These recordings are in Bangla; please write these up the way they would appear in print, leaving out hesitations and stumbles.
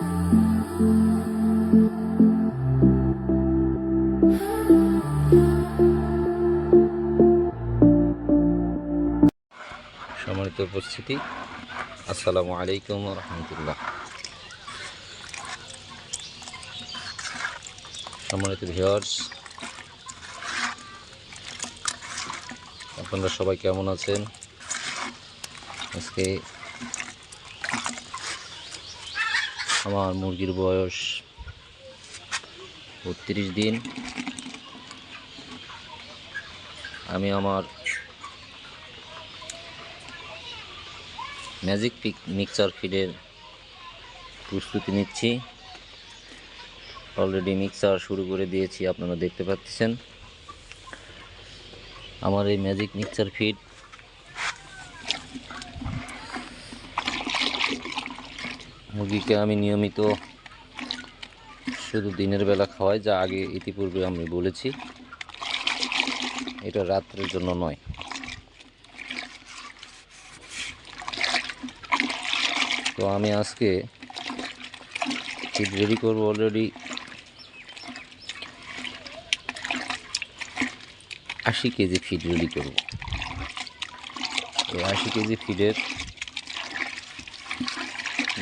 সম্মানিত উপস্থিতি, আসসালামু আলাইকুম ওয়া রাহমাতুল্লাহ। সম্মানিত ভিউয়ার্স, আপনারা সবাই কেমন আছেন? আজকে আমার মুরগির বয়স 32 দিন। আমি আমার ম্যাজিক মিক্সচার ফিডের প্রস্তুতি নিচ্ছি। অলরেডি মিক্সচার শুরু করে দিয়েছি, আপনারা দেখতে পাচ্ছেন। আমার এই ম্যাজিক মিক্সচার ফিড মুরগিকে আমি নিয়মিত শুধু দিনের বেলা খাওয়াই, যা আগে ইতিপূর্বে আমি বলেছি। এটা রাত্রের জন্য নয়। তো আমি আজকে ফিড রেডি করবো। অলরেডি 80 কেজি ফিড রেডি করব। এই 80 কেজি ফিডের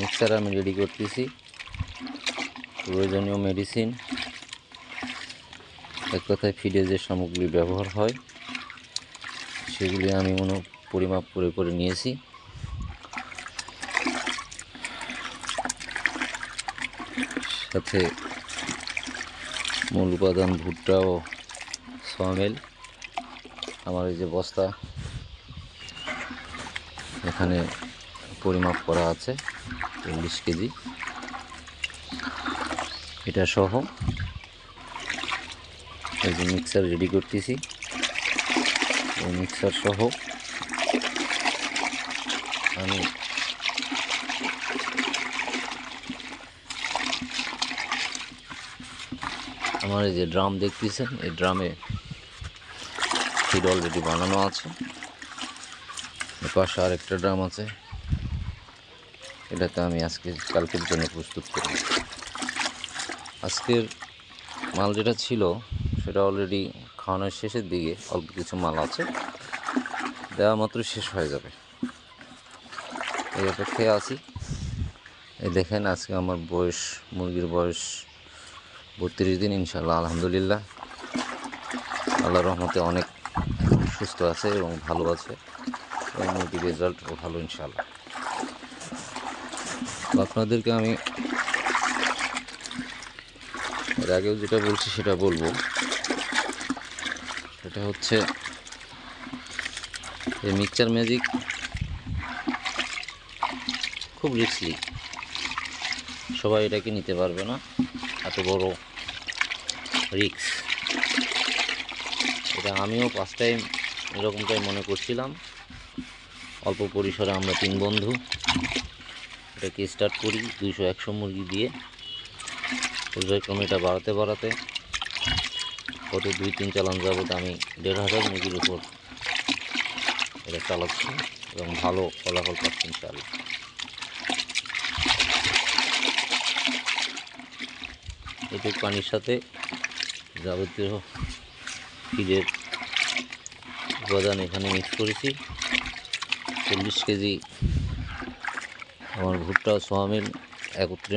মিক্সচার আমি রেডি করতেছি। প্রয়োজনীয় মেডিসিন, এক কথায় ফিডে যে সামগ্রী ব্যবহার হয় সেগুলি আমি পরিমাপ করে নিয়েছি। সাথে মূল উপাদান ভুট্টা ও সয়াবিন। আমার এই যে বস্তা, এখানে পরিমাপ করা আছে 40 কেজি। এটা সহ এই যে মিক্সার রেডি করতেছি। এই মিক্সার সহ আমি আমার এই যে ড্রাম দেখতেছেন, এই ড্রামে ফিড অলরেডি বানানো আছে। এর পাশে আরেকটা ড্রাম আছে, এটাতে আমি কালকের জন্য প্রস্তুত করি। আজকের মাল যেটা ছিল সেটা অলরেডি খাওয়ানোর শেষের দিকে, অল্প কিছু মাল আছে, দেওয়া মাত্র শেষ হয়ে যাবে। এই অপেক্ষায় আছি। এই দেখেন, আজকে আমার মুরগির বয়স 32 দিন। ইনশাল্লাহ আলহামদুলিল্লাহ, আল্লাহর রহমতে অনেক সুস্থ আছে এবং ভালো আছে, এবং মুরগির রেজাল্টও ভালো ইনশাল্লাহ। তো আপনাদেরকে আমি এর আগেও যেটা বলছি সেটা বলবো। সেটা হচ্ছে এই মিক্সচার ম্যাজিক খুব রিস্কি, সবাই এটাকে নিতে পারবে না, এত বড় রিস্ক। এটা আমিও ফার্স্ট টাইম এরকমটাই মনে করছিলাম। অল্প পরিসরে আমরা 3 বন্ধু এটাকে স্টার্ট করি 200-100 মুরগি দিয়ে। পর্যায়ক্রমে এটা বাড়াতে গত 2-3 চালান যাবত আমি 1500 মুরগির উপর এটা চালাচ্ছি এবং ভালো ফলাফল পাচ্ছি ইনশাআল্লাহ। এটুক পানির সাথে যাবতীয় ফিডের উপাদান এখানে মিক্স করেছি। 40 কেজি আমার ভুট্টা ও সয়াবিন একত্রে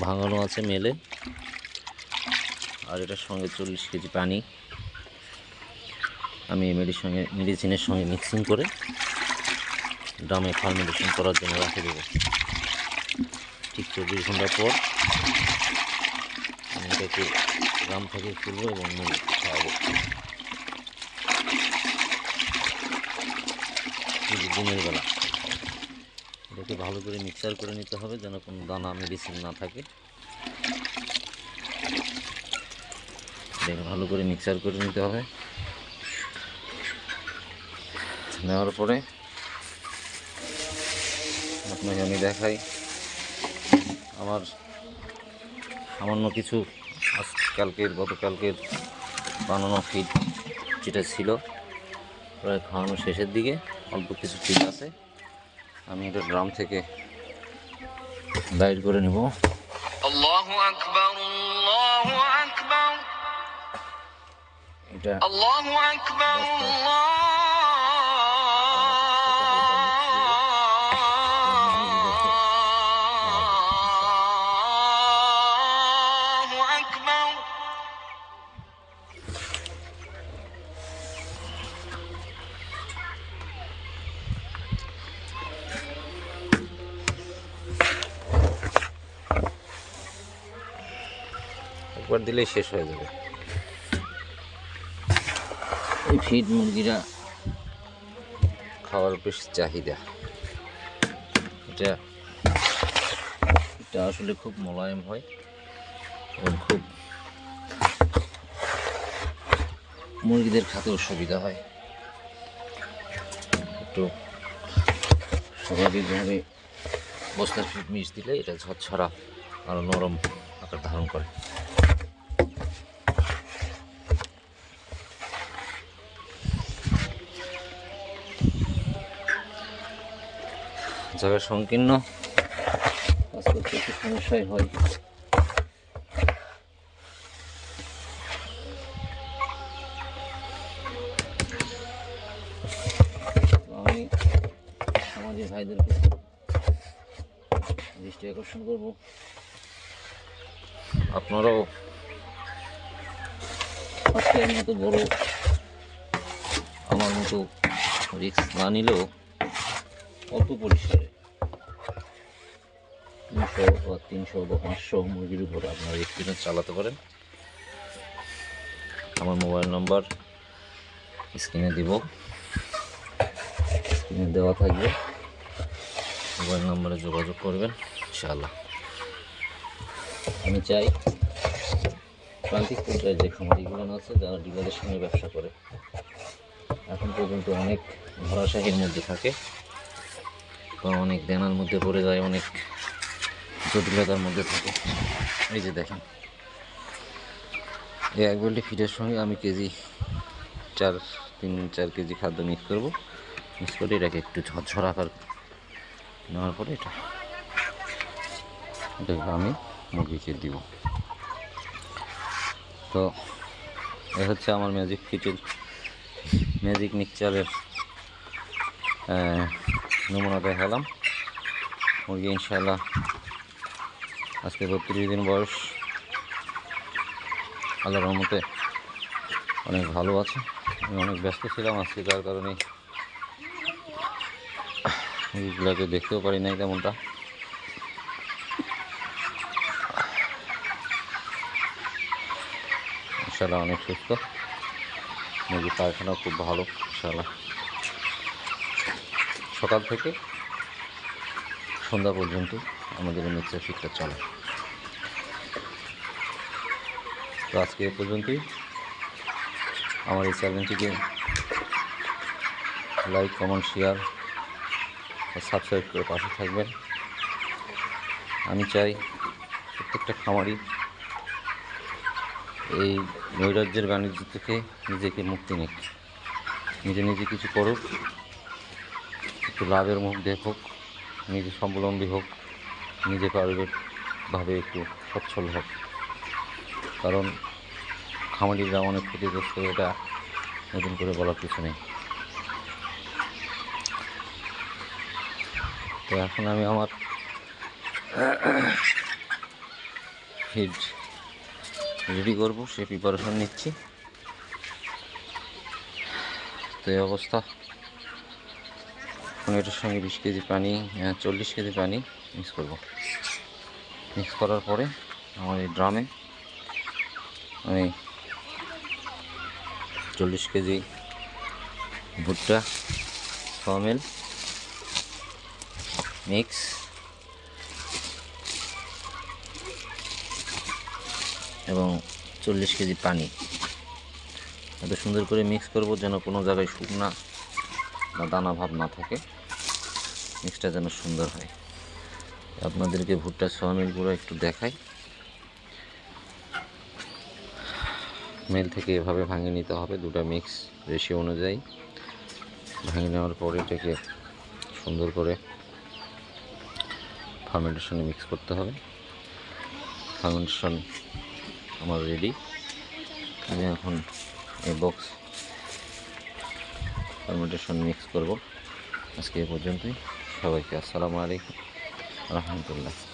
ভাঙানো আছে মেলে, আর এটার সঙ্গে 40 কেজি পানি আমি মেডিসিনের সঙ্গে মিক্সিং করে ড্রামে ফার্মেন্টেশন করার জন্য রেখে দেবো। ঠিক 24 ঘন্টা পর আমি এটাকে ড্রাম থেকে খুলবো এবং মুরগিকে খাওয়াবো। দিনের বেলা এটাকে ভালো করে মিক্সার করে নিতে হবে, যেন কোনো দানা মেডিসিন না থাকে। এটাকে ভালো করে মিক্সার করে নিতে হবে। নেওয়ার পরে আপনাকে আমি দেখাই আমার সামান্য কিছু গতকালকের বানানো ফিড যেটা ছিল, প্রায় খাওয়ানো শেষের দিকে অল্প কিছু ফিড আছে। আমি এটা ড্রাম থেকে লাইট করে নেব। আল্লাহু আকবার, আল্লাহু আকবার, এটা আল্লাহু আকবার, আল্লাহু আকবার। একবার দিলেই শেষ হয়ে যাবে। এই ফিড মুরগিরা খাওয়ার বেশ চাহিদা। এটা এটা আসলে খুব মোলায়েম হয় এবং খুব মুরগিদের খাতেও সুবিধা হয়। একটু স্বাভাবিকভাবে বস্তার ফিড মিশ দিলে এটা ঝরঝরা আরও নরম আকার ধারণ করে। জায়গা সংকীর্ণ, কাজ করতে একটু সমস্যাই হয়। আমি সমাজের ভাইদেরকে দৃষ্টি আকর্ষণ করব, আপনারাও আজকের মতো বড় আমার মতো রিস্ক না নিলেও অল্প পরিসরে 200 বা 300 বা 500 মুরগির উপরে আপনারা এক্সপিরিয়েন্স চালাতে পারেন। আমার মোবাইল নাম্বার স্ক্রিনে দিব, স্ক্রিনে দেওয়া থাকবে, মোবাইল নাম্বারে যোগাযোগ করবেন ইনশাআল্লাহ। আমি চাই প্রান্তিক পর্যায়ে যে খামারিগুলো আছে যারা ডিলারের সঙ্গে ব্যবসা করে এখন পর্যন্ত অনেক ধরাশাহীর মধ্যে থাকে বা অনেক দেনার মধ্যে পড়ে যায়, অনেক জটিলতার মধ্যে থাকে। এই যে দেখেন, এই 1 বালতি ফিডের সঙ্গে আমি কেজি 3-4 কেজি খাদ্য মিক্স করব। মিক্স করে এটাকে একটু ঝরঝর আকার নেওয়ার পরে এটাকে আমি মুরগিকে দিব। তো এ হচ্ছে আমার ম্যাজিক ফিটের ম্যাজিক মিক্সচারের নমুনা দেখালাম। মুরগি ইনশাআল্লাহ আজকে 32 দিন বয়স, আল্লাহর রহমতে অনেক ভালো আছে। আমি অনেক ব্যস্ত ছিলাম আজকে, যার কারণে মুরগিগুলোকে দেখতেও পারি নাই তেমনটা। ইনশাআল্লাহ অনেক সুস্থ, মুরগির পায়খানাও খুব ভালো ইনশাআল্লাহ। সকাল থেকে সন্ধ্যা পর্যন্ত আমাদের এই মিক্সচার ফিডটা চলে। তো আজকে এ পর্যন্তই। আমার এই চ্যানেলটিকে লাইক, কমেন্ট, শেয়ার ও সাবস্ক্রাইব করে পাশে থাকবেন। আমি চাই প্রত্যেকটা খামারি এই নৈরাজ্যের বাণিজ্য থেকে নিজেকে মুক্তি নিক, নিজে নিজে কিছু করুক, একটু লাভের মুখ দেখুক, নিজে স্বাবলম্বী হোক, নিজে পারিবারিকভাবে একটু সচ্ছল হোক। কারণ খামারিরা অনেক ক্ষতিগ্রস্ত, এটা নতুন করে বলার কিছু নেই। তো এখন আমি আমার ফিড রেডি করবো, সে প্রিপারেশন নিচ্ছি। তো এই অবস্থা। এখন এটার সঙ্গে 20 কেজি পানি 40 কেজি পানি মিক্স করব। মিক্স করার পরে আমার এই ড্রামে আমি 40 কেজি ভুট্টা সমেল মিক্স এবং 40 কেজি পানি এত সুন্দর করে মিক্স করব যেন কোনো জায়গায় শুকনা বা দানা ভাব না থাকে, মিক্সটা যেন সুন্দর হয়। আপনাদেরকে ভুট্টা সোয়াবিন গুঁড়ো একটু দেখাই। মিল থেকে এভাবে ভাঙিয়ে নিতে হবে, দুটো মিক্স রেশিও অনুযায়ী ভাঙিয়ে নেওয়ার পরে এটাকে সুন্দর করে ফার্মেন্টেশনে মিক্স করতে হবে। ফার্মেন্টেশন আমার রেডি। আমি এখন এই বক্স ফার্মেন্টেশন মিক্স করব। আজকে এ পর্যন্তই। সবাইকে আসসালামু আলাইকুম রহমতুল্লাহ।